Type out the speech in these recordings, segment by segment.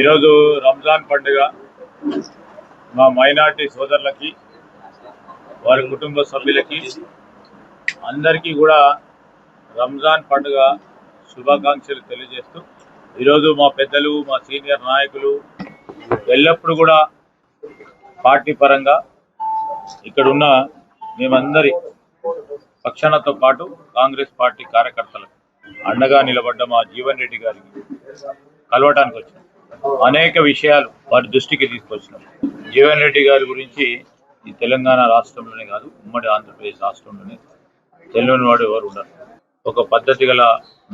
ఈరోజు రంజాన్ పండుగ మా మైనార్టీ సోదరులకి వారి కుటుంబ సభ్యులకి అందరికీ కూడా రంజాన్ పండుగ శుభాకాంక్షలు తెలియజేస్తూ ఈరోజు మా పెద్దలు మా సీనియర్ నాయకులు ఎల్లప్పుడూ కూడా పార్టీ పరంగా ఇక్కడున్న మేమందరి పక్షాలతో పాటు కాంగ్రెస్ పార్టీ కార్యకర్తలకు అండగా నిలబడ్డ మా జీవన్ రెడ్డి గారికి కలవటానికి వచ్చినాం. అనేక విషయాలు వారి దృష్టికి తీసుకొచ్చినాం. జీవన్ రెడ్డి గారి గురించి ఈ తెలంగాణ రాష్ట్రంలోనే కాదు, ఉమ్మడి ఆంధ్రప్రదేశ్ రాష్ట్రంలోనే తెలియని వాడు ఎవరు ఉండరు. ఒక పద్ధతి గల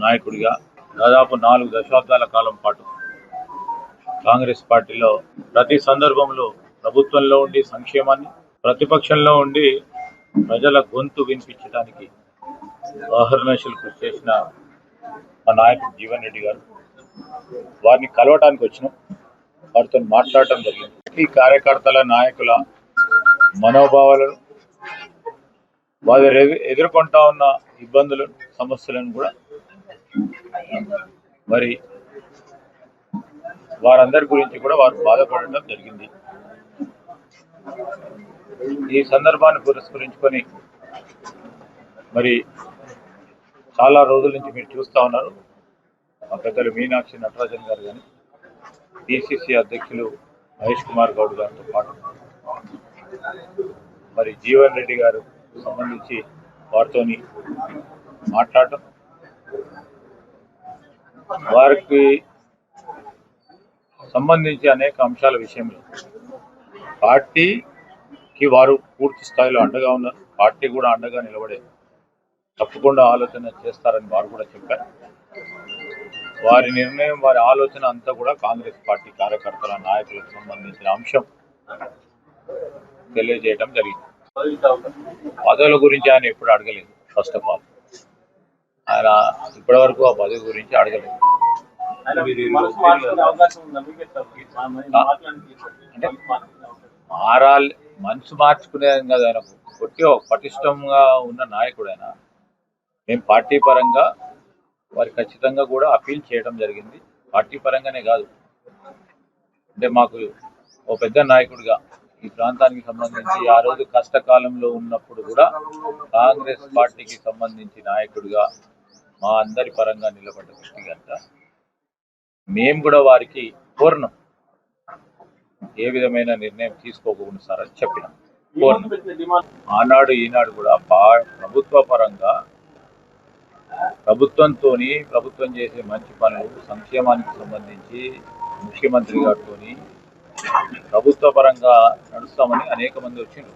నాయకుడిగా దాదాపు 4 దశాబ్దాల కాలం పాటు కాంగ్రెస్ పార్టీలో ప్రతి సందర్భంలో ప్రభుత్వంలో ఉండి సంక్షేమాన్ని, ప్రతిపక్షంలో ఉండి ప్రజల గొంతు వినిపించడానికి అహర్నిశలు కృషి చేసిన మా నాయకుడు జీవన్ రెడ్డి గారు, వారిని కలవటానికి వచ్చినాం. వారితో మాట్లాడటం జరిగింది. ఈ కార్యకర్తల నాయకుల మనోభావాలను, వారు ఎదుర్కొంటా ఉన్న ఇబ్బందులను, సమస్యలను కూడా మరి వారందరి గురించి కూడా వారు బాధపడటం జరిగింది. ఈ సందర్భాన్ని పురస్కరించుకొని మరి చాలా రోజుల నుంచి మీరు చూస్తూ ఉన్నారు, మా పెద్దలు మీనాక్షి నటరాజన్ గారు కానీ, పిసిసి అధ్యక్షులు మహేష్ కుమార్ గౌడ్ గారితో పాటు మరి జీవన్ రెడ్డి గారు సంబంధించి వారితో మాట్లాడటం, వారికి సంబంధించి అనేక అంశాల విషయంలో పార్టీకి వారు పూర్తి స్థాయిలో అండగా ఉన్నారు. పార్టీ కూడా అండగా నిలబడే తప్పకుండా ఆలోచన చేస్తారని వారు కూడా చెప్పారు. వారి నిర్ణయం, వారి ఆలోచన అంతా కూడా కాంగ్రెస్ పార్టీ కార్యకర్తల నాయకులకు సంబంధించిన అంశం తెలియజేయడం జరిగింది. పదవుల గురించి ఆయన ఎప్పుడు అడగలేదు. ఫస్ట్ ఆఫ్ ఆల్ ఆయన ఇప్పటి వరకు ఆ పదవి గురించి అడగలేదు. అంటే మారాలి, మనసు మార్చుకునే కదా ఆయన కొట్టి పటిష్టంగా ఉన్న నాయకుడు ఆయన. మేము పార్టీ పరంగా వారి ఖచ్చితంగా కూడా అపీల్ చేయడం జరిగింది. పార్టీ పరంగానే కాదు, అంటే మాకు ఓ పెద్ద నాయకుడిగా ఈ ప్రాంతానికి సంబంధించి ఆ రోజు కష్టకాలంలో ఉన్నప్పుడు కూడా కాంగ్రెస్ పార్టీకి సంబంధించి నాయకుడిగా మా అందరి పరంగా నిలబడ్డ వ్యక్తిగత మేము కూడా వారికి కోరినాం, ఏ విధమైన నిర్ణయం తీసుకోకుండా సార్ అని చెప్పినాం, కోరినాం. ఆనాడు ఈనాడు కూడా ప్రభుత్వ పరంగా ప్రభుత్వం చేసే మంచి పనులు, సంక్షేమానికి సంబంధించి ముఖ్యమంత్రి గారితో ప్రభుత్వ పరంగా నడుస్తామని అనేక మంది వచ్చిండ్రు.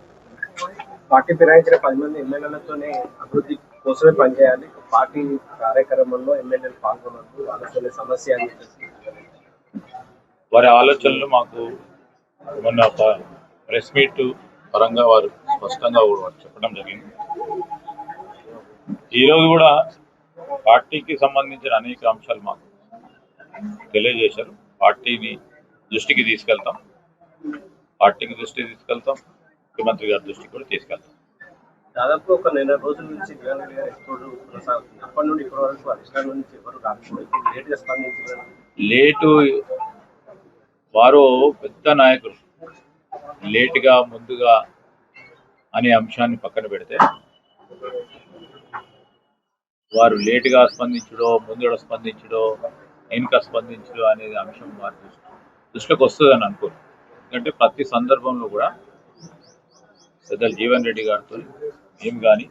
పార్టీ ఫిరాయించిన 10 మంది ఎమ్మెల్యేలతోనే అభివృద్ధి కోసమే పనిచేయాలి, పార్టీ కార్యక్రమంలో ఎమ్మెల్యేలు పాల్గొనద్దు, వాళ్ళతోనే సమస్య అని వారి ఆలోచనలు మాకు మొన్న ప్రెస్ మీట్ పరంగా వారు స్పష్టంగా కూడా చెప్పడం జరిగింది. ఈరోజు కూడా పార్టీకి సంబంధించిన అనేక అంశాలు మాకు తెలియజేశారు. పార్టీని దృష్టికి తీసుకెళ్తాం, ముఖ్యమంత్రి గారి దృష్టికి కూడా తీసుకెళ్తాం. దాదాపు ఒక 2 రోజుల నుంచి జీవన్ రెడ్డి గారు ఎప్పుడు కొనసాగుతుంది. అప్పటి నుండి ఇప్పటి వరకు అధిష్టానం నుంచి ఎవరు రాకపోతే లేటుగా స్పందించారు. లేటు వారు పెద్ద నాయకులు లేటుగా ముందుగా అనే అంశాన్ని పక్కన పెడితే, వారు లేటుగా స్పందించడో, ముందుగా స్పందించడో, వెనుక స్పందించడో అనేది అంశం వారి దృష్టికి వస్తుందని అనుకోరు. ఎందుకంటే ప్రతి సందర్భంలో కూడా పెద్దలు జీవన్ రెడ్డి గారితో మేము కానీ,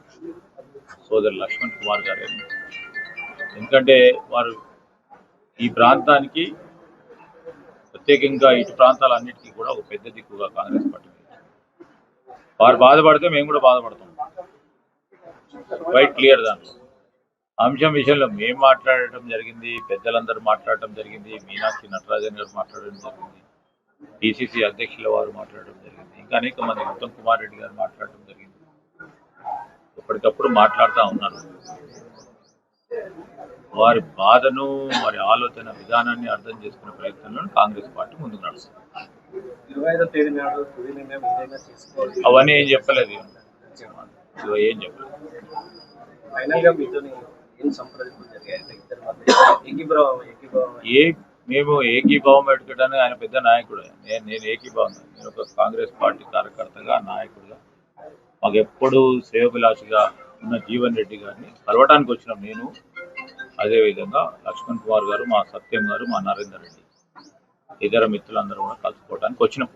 సోదరు లక్ష్మణ్ కుమార్ గారు, ఎందుకంటే వారు ఈ ప్రాంతానికి ప్రత్యేకంగా ఇటు ప్రాంతాలన్నిటికీ కూడా ఒక పెద్ద దిక్కుగా కాంగ్రెస్ పార్టీ వారు బాధపడితే మేము కూడా బాధపడతాం. Quite clear. దాంట్లో అంశం విషయంలో మేము మాట్లాడటం జరిగింది, పెద్దలందరూ మాట్లాడటం జరిగింది, మీనాక్షి నటరాజన్ గారు మాట్లాడడం జరిగింది, పిసిసి అధ్యక్షుల వారు మాట్లాడడం జరిగింది, ఇంకా అనేక మంది, ఉత్తమ్ కుమార్ రెడ్డి గారు మాట్లాడటం జరిగింది. ఎప్పటికప్పుడు మాట్లాడుతూ ఉన్నారు. వారి బాధను, వారి ఆలోచన విధానాన్ని అర్థం చేసుకునే ప్రయత్నంలో కాంగ్రెస్ పార్టీ ముందుకు నడుస్తుంది. అవన్నీ ఏం చెప్పలేదు, ఏం చెప్పలేదు. మేము ఏకీభావం పెట్టుకోవడానికి ఆయన పెద్ద నాయకుడు. నేను ఏకీభావం, నేను ఒక కాంగ్రెస్ పార్టీ కార్యకర్తగా నాయకుడిగా మాకు ఎప్పుడు శ్రేయోభిలాషిగా ఉన్న జీవన్ రెడ్డి గారిని కలవటానికి వచ్చినాం. నేను అదేవిధంగా లక్ష్మణ్ కుమార్ గారు, మా సత్యం గారు, మా నరేందర్ రెడ్డి, ఇతర మిత్రులందరూ కూడా కలుసుకోవడానికి వచ్చినాం.